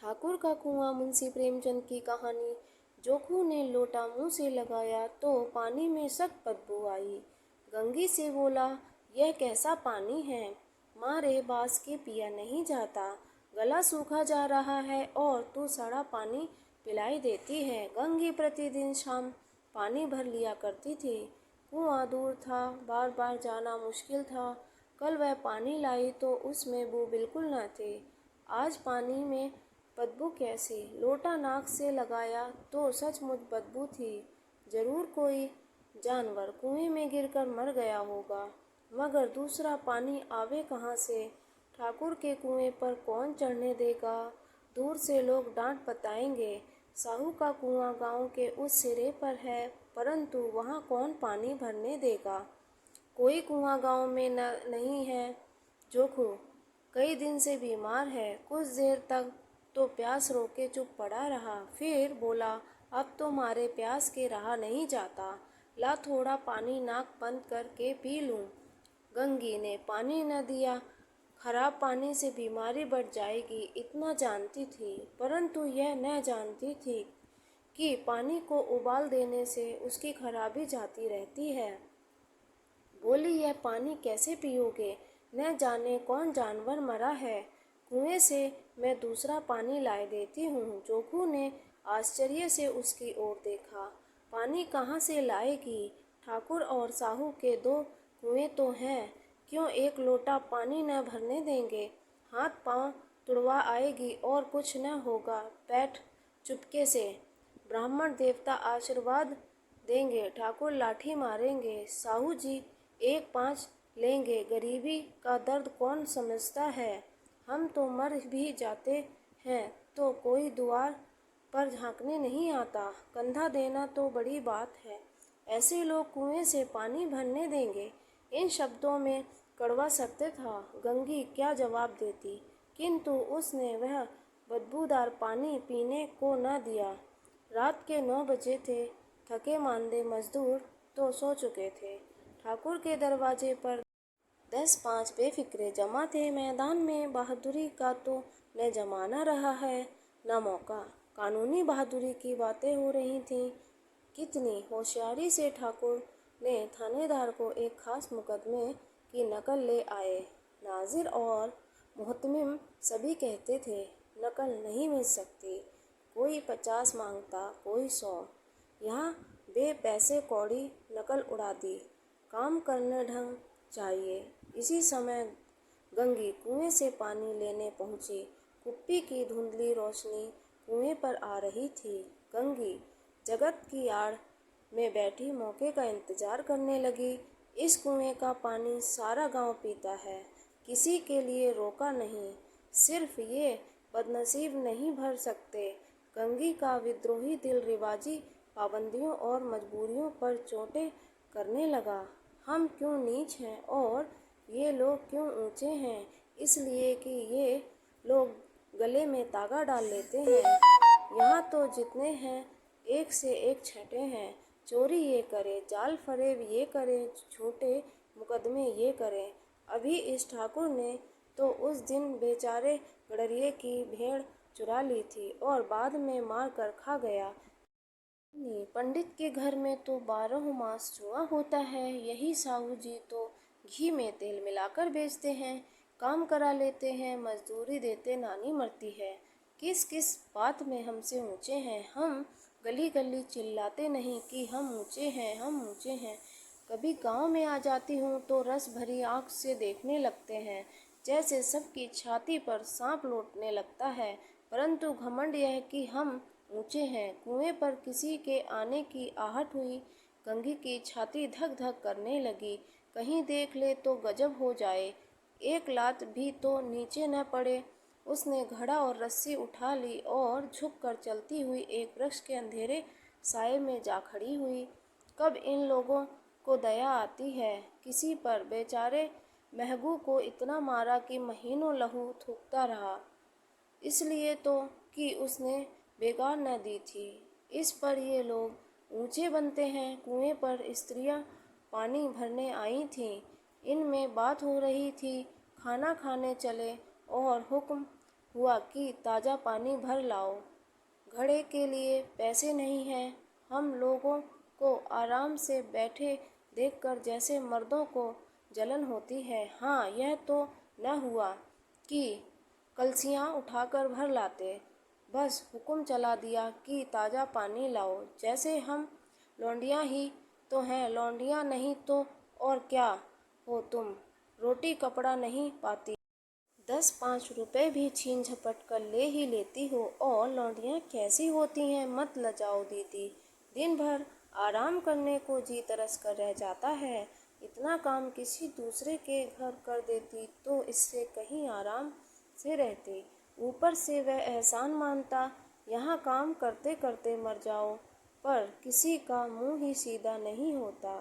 ठाकुर का कुआं मुंशी प्रेमचंद की कहानी। जोखू ने लोटा मुंह से लगाया तो पानी में सख्त बदबू आई। गंगी से बोला, यह कैसा पानी है? माँ रे, बास के पिया नहीं जाता, गला सूखा जा रहा है और तू सड़ा पानी पिलाई देती है। गंगी प्रतिदिन शाम पानी भर लिया करती थी। कुआं दूर था, बार बार जाना मुश्किल था। कल वह पानी लाई तो उसमें बू बिल्कुल न थे। आज पानी में बदबू कैसी? लोटा नाक से लगाया तो सचमुच बदबू थी। जरूर कोई जानवर कुएं में गिरकर मर गया होगा, मगर दूसरा पानी आवे कहाँ से? ठाकुर के कुएं पर कौन चढ़ने देगा? दूर से लोग डांट बताएंगे। साहू का कुआं गांव के उस सिरे पर है, परंतु वहां कौन पानी भरने देगा? कोई कुआं गांव में नहीं है। जोखू कई दिन से बीमार है। कुछ देर तक तो प्यास रोके चुप पड़ा रहा, फिर बोला, अब तो मारे प्यास के रहा नहीं जाता। ला थोड़ा पानी नाक बंद करके पी लूं। गंगी ने पानी न दिया। खराब पानी से बीमारी बढ़ जाएगी इतना जानती थी, परंतु यह न जानती थी कि पानी को उबाल देने से उसकी खराबी जाती रहती है। बोली, यह पानी कैसे पियोगे? न जाने कौन जानवर मरा है। कुएं से मैं दूसरा पानी लाए देती हूँ। जोखू ने आश्चर्य से उसकी ओर देखा। पानी कहाँ से लाएगी? ठाकुर और साहू के दो कुएं तो हैं, क्यों एक लोटा पानी न भरने देंगे? हाथ पांव तुड़वा आएगी और कुछ न होगा। बैठ चुपके से, ब्राह्मण देवता आशीर्वाद देंगे, ठाकुर लाठी मारेंगे, साहू जी एक पाँच लेंगे। गरीबी का दर्द कौन समझता है? हम तो मर भी जाते हैं तो कोई द्वार पर झांकने नहीं आता। कंधा देना तो बड़ी बात है, ऐसे लोग कुएं से पानी भरने देंगे? इन शब्दों में कड़वा सत्य था। गंगी क्या जवाब देती, किंतु उसने वह बदबूदार पानी पीने को न दिया। रात के 9 बजे थे। थके मांदे मजदूर तो सो चुके थे। ठाकुर के दरवाजे पर 10-5 बेफिक्रे जमा थे। मैदान में बहादुरी का तो न जमाना रहा है न मौका। कानूनी बहादुरी की बातें हो रही थीं। कितनी होशियारी से ठाकुर ने थानेदार को एक खास मुकदमे की नकल ले आए। नाजिर और मुहतमिम सभी कहते थे, नकल नहीं मिल सकती। कोई 50 मांगता, कोई 100। यहाँ बे पैसे कौड़ी नकल उड़ा दी। काम करने ढंग चाहिए। इसी समय गंगी कुएं से पानी लेने पहुंची। कुप्पी की धुंधली रोशनी कुएं पर आ रही थी। गंगी जगत की आड़ में बैठी मौके का इंतजार करने लगी। इस कुएं का पानी सारा गांव पीता है, किसी के लिए रोका नहीं। सिर्फ ये बदनसीब नहीं भर सकते। गंगी का विद्रोही दिल रिवाजी पाबंदियों और मजबूरियों पर चोटें करने लगा। हम क्यों नीच हैं और ये लोग क्यों ऊंचे हैं? इसलिए कि ये लोग गले में तागा डाल लेते हैं। यहाँ तो जितने हैं एक से एक छठे हैं। चोरी ये करे, जाल फरेब ये करे, झूठे मुकदमे ये करे। अभी इस ठाकुर ने तो उस दिन बेचारे गडरिये की भेड़ चुरा ली थी और बाद में मार कर खा गया। पंडित के घर में तो 12 मास जुआ होता है। यही साहू जी तो घी में तेल मिलाकर बेचते हैं, काम करा लेते हैं, मजदूरी देते नानी मरती है। किस किस बात में हमसे ऊंचे हैं? हम गली गली चिल्लाते नहीं कि हम ऊंचे हैं, हम ऊंचे हैं। कभी गांव में आ जाती हूँ तो रस भरी आँख से देखने लगते हैं, जैसे सबकी छाती पर सांप लौटने लगता है। परंतु घमंड यह कि हम ऊंचे हैं। कुएं पर किसी के आने की आहट हुई। गंगी की छाती धक धक करने लगी। कहीं देख ले तो गजब हो जाए, एक लात भी तो नीचे न पड़े। उसने घड़ा और रस्सी उठा ली और झुककर चलती हुई एक वृक्ष के अंधेरे साए में जा खड़ी हुई। कब इन लोगों को दया आती है किसी पर? बेचारे महबू को इतना मारा कि महीनों लहू थूकता रहा, इसलिए तो कि उसने बेगार न दी थी। इस पर ये लोग ऊंचे बनते हैं। कुएं पर स्त्रियां पानी भरने आई थीं। इनमें बात हो रही थी, खाना खाने चले और हुक्म हुआ कि ताज़ा पानी भर लाओ। घड़े के लिए पैसे नहीं हैं। हम लोगों को आराम से बैठे देखकर जैसे मर्दों को जलन होती है। हाँ, यह तो न हुआ कि कलसियाँ उठाकर भर लाते, बस हुक्म चला दिया कि ताज़ा पानी लाओ। जैसे हम लौंडिया ही तो हैं, लौंडिया नहीं तो और क्या हो तुम, रोटी कपड़ा नहीं पाती। 10-5 रुपए भी छीन झपट कर ले ही लेती हो। और लौंडियाँ कैसी होती हैं, मत लजाओ दीदी। दिन भर आराम करने को जी तरस कर रह जाता है। इतना काम किसी दूसरे के घर कर देती तो इससे कहीं आराम से रहती। ऊपर से वह एहसान मानता, यहाँ काम करते करते मर जाओ। पर किसी का मुंह ही सीधा नहीं होता।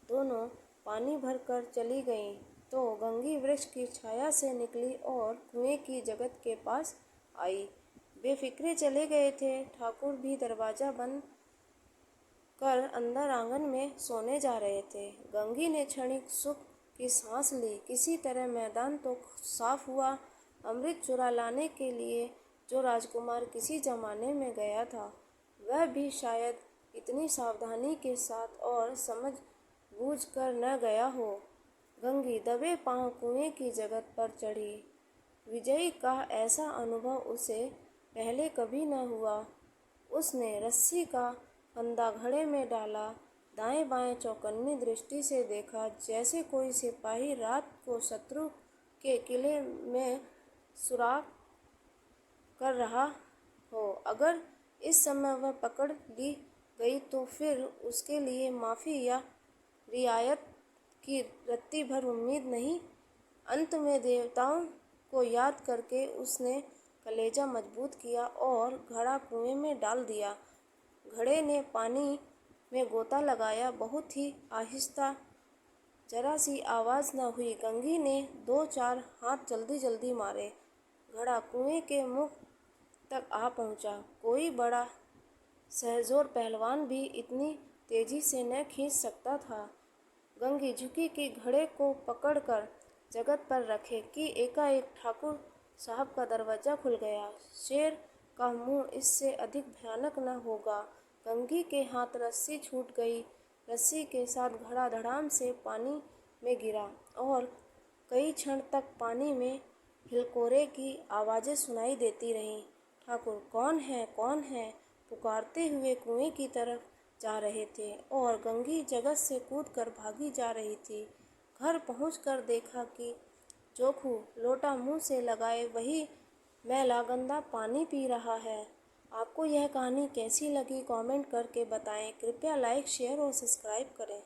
दोनों पानी भरकर चली गईं तो गंगी वृक्ष की छाया से निकली और कुएं की जगत के पास आई। बेफिक्रे चले गए थे। ठाकुर भी दरवाजा बंद कर अंदर आंगन में सोने जा रहे थे। गंगी ने क्षणिक सुख की सांस ली। किसी तरह मैदान तो साफ हुआ। अमृत चुरा लाने के लिए जो राजकुमार किसी जमाने में गया था, वह भी शायद इतनी सावधानी के साथ और समझ बूझ कर न गया हो। गंगी दबे पांव कुएं की जगत पर चढ़ी। विजयी का ऐसा अनुभव उसे पहले कभी न हुआ। उसने रस्सी का फंदा घड़े में डाला, दाएं बाएं चौकन्नी दृष्टि से देखा, जैसे कोई सिपाही रात को शत्रु के किले में सुराग कर रहा हो। अगर इस समय वह पकड़ ली गई तो फिर उसके लिए माफ़ी या रियायत की रत्ती भर उम्मीद नहीं। अंत में देवताओं को याद करके उसने कलेजा मजबूत किया और घड़ा कुएं में डाल दिया। घड़े ने पानी में गोता लगाया, बहुत ही आहिस्ता, जरा सी आवाज़ न हुई। गंगी ने 2-4 हाथ जल्दी जल्दी मारे। घड़ा कुएं के मुख तक आ पहुंचा। कोई बड़ा सहजोर पहलवान भी इतनी तेजी से न खींच सकता था। गंगी झुकी कि घड़े को पकड़कर जगत पर रखे कि एकाएक ठाकुर साहब का दरवाजा खुल गया। शेर का मुंह इससे अधिक भयानक न होगा। गंगी के हाथ रस्सी छूट गई। रस्सी के साथ घड़ा धड़ाम से पानी में गिरा और कई क्षण तक पानी में हिलकोरे की आवाज़ें सुनाई देती रहीं। ठाकुर कौन है, कौन है, पुकारते हुए कुएं की तरफ जा रहे थे और गंगी जगत से कूदकर भागी जा रही थी। घर पहुंचकर देखा कि जोखू लोटा मुंह से लगाए वही मैला गंदा पानी पी रहा है। आपको यह कहानी कैसी लगी कमेंट करके बताएं। कृपया लाइक, शेयर और सब्सक्राइब करें।